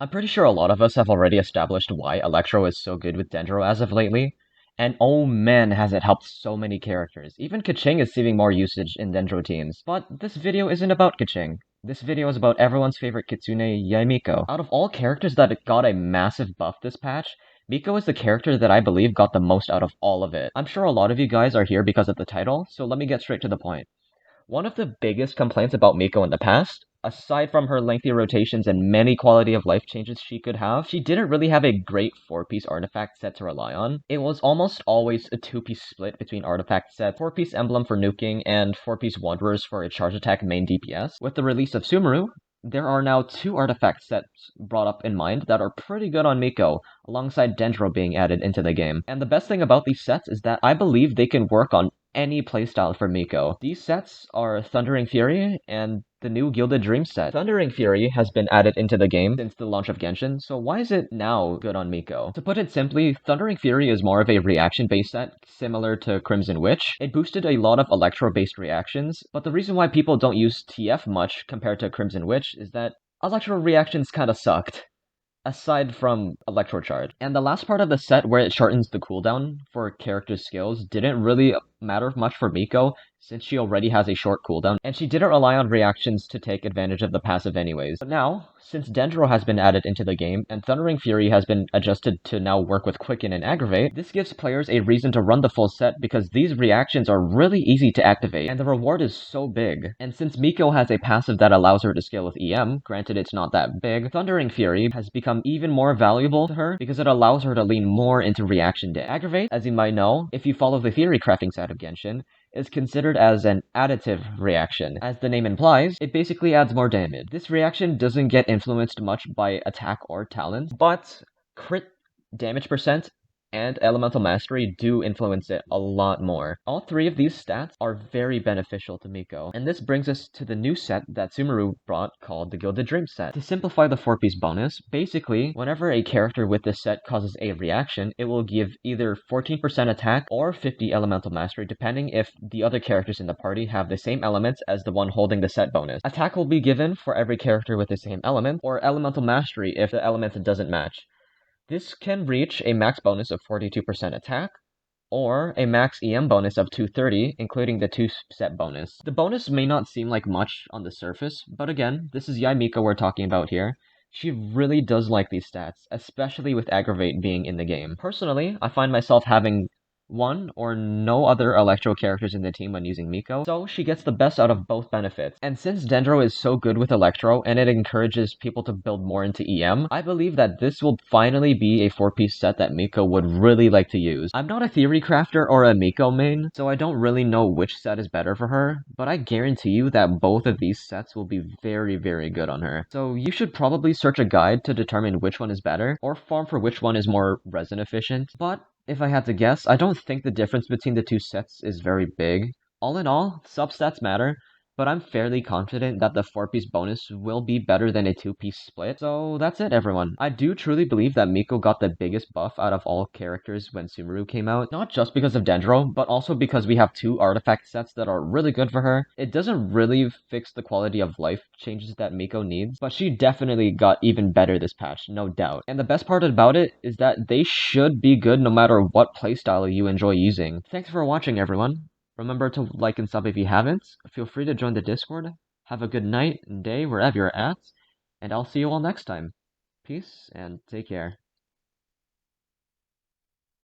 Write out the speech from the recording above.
I'm pretty sure a lot of us have already established why Electro is so good with Dendro as of lately, and oh man has it helped so many characters. Even Keqing is seeing more usage in Dendro teams. But this video isn't about Keqing. This video is about everyone's favorite Kitsune, Yae Miko. Out of all characters that got a massive buff this patch, Miko is the character that I believe got the most out of all of it. I'm sure a lot of you guys are here because of the title, so let me get straight to the point. One of the biggest complaints about Miko in the past, aside from her lengthy rotations and many quality of life changes she could have, she didn't really have a great 4-piece artifact set to rely on. It was almost always a 2-piece split between artifact sets, 4-piece emblem for nuking, and 4-piece wanderers for a charge attack main DPS. With the release of Sumeru, there are now 2 artifact sets brought up in mind that are pretty good on Miko, alongside Dendro being added into the game. And the best thing about these sets is that I believe they can work on any playstyle for Miko. These sets are Thundering Fury and the new Gilded Dream set. Thundering Fury has been added into the game since the launch of Genshin, so why is it now good on Miko? To put it simply, Thundering Fury is more of a reaction-based set, similar to Crimson Witch. It boosted a lot of Electro-based reactions, but the reason why people don't use TF much compared to Crimson Witch is that Electro reactions kinda sucked, aside from Electro Charge. And the last part of the set where it shortens the cooldown for character skills didn't really matter much for Miko, since she already has a short cooldown, and she didn't rely on reactions to take advantage of the passive anyways. But now, since Dendro has been added into the game, and Thundering Fury has been adjusted to now work with Quicken and Aggravate, this gives players a reason to run the full set because these reactions are really easy to activate, and the reward is so big. And since Miko has a passive that allows her to scale with EM, granted it's not that big, Thundering Fury has become even more valuable to her because it allows her to lean more into reaction damage. Aggravate, as you might know, if you follow the theory crafting side of Genshin, is considered as an additive reaction. As the name implies, it basically adds more damage. This reaction doesn't get influenced much by attack or talent, but crit damage percent and elemental mastery do influence it a lot more. All 3 of these stats are very beneficial to Miko, and this brings us to the new set that Sumeru brought called the Gilded Dream set. To simplify the 4-piece bonus, basically, whenever a character with this set causes a reaction, it will give either 14% attack or 50 elemental mastery depending if the other characters in the party have the same elements as the one holding the set bonus. Attack will be given for every character with the same element, or elemental mastery if the element doesn't match. This can reach a max bonus of 42% attack, or a max EM bonus of 230, including the 2-set bonus. The bonus may not seem like much on the surface, but again, this is Yae Miko we're talking about here. She really does like these stats, especially with Aggravate being in the game. Personally, I find myself having one or no other Electro characters in the team when using Miko, so she gets the best out of both benefits. And since Dendro is so good with Electro and it encourages people to build more into EM, I believe that this will finally be a 4-piece set that Miko would really like to use. I'm not a theory crafter or a Miko main, so I don't really know which set is better for her, but I guarantee you that both of these sets will be very, very good on her. So you should probably search a guide to determine which one is better, or farm for which one is more resin efficient, but if I had to guess, I don't think the difference between the 2 sets is very big. All in all, substats matter, but I'm fairly confident that the 4-piece bonus will be better than a 2-piece split. So that's it, everyone. I do truly believe that Miko got the biggest buff out of all characters when Sumeru came out, not just because of Dendro, but also because we have 2 artifact sets that are really good for her. It doesn't really fix the quality of life changes that Miko needs, but she definitely got even better this patch, no doubt. And the best part about it is that they should be good no matter what playstyle you enjoy using. Thanks for watching, everyone. Remember to like and sub if you haven't. Feel free to join the Discord. Have a good night and day wherever you're at. And I'll see you all next time. Peace and take care.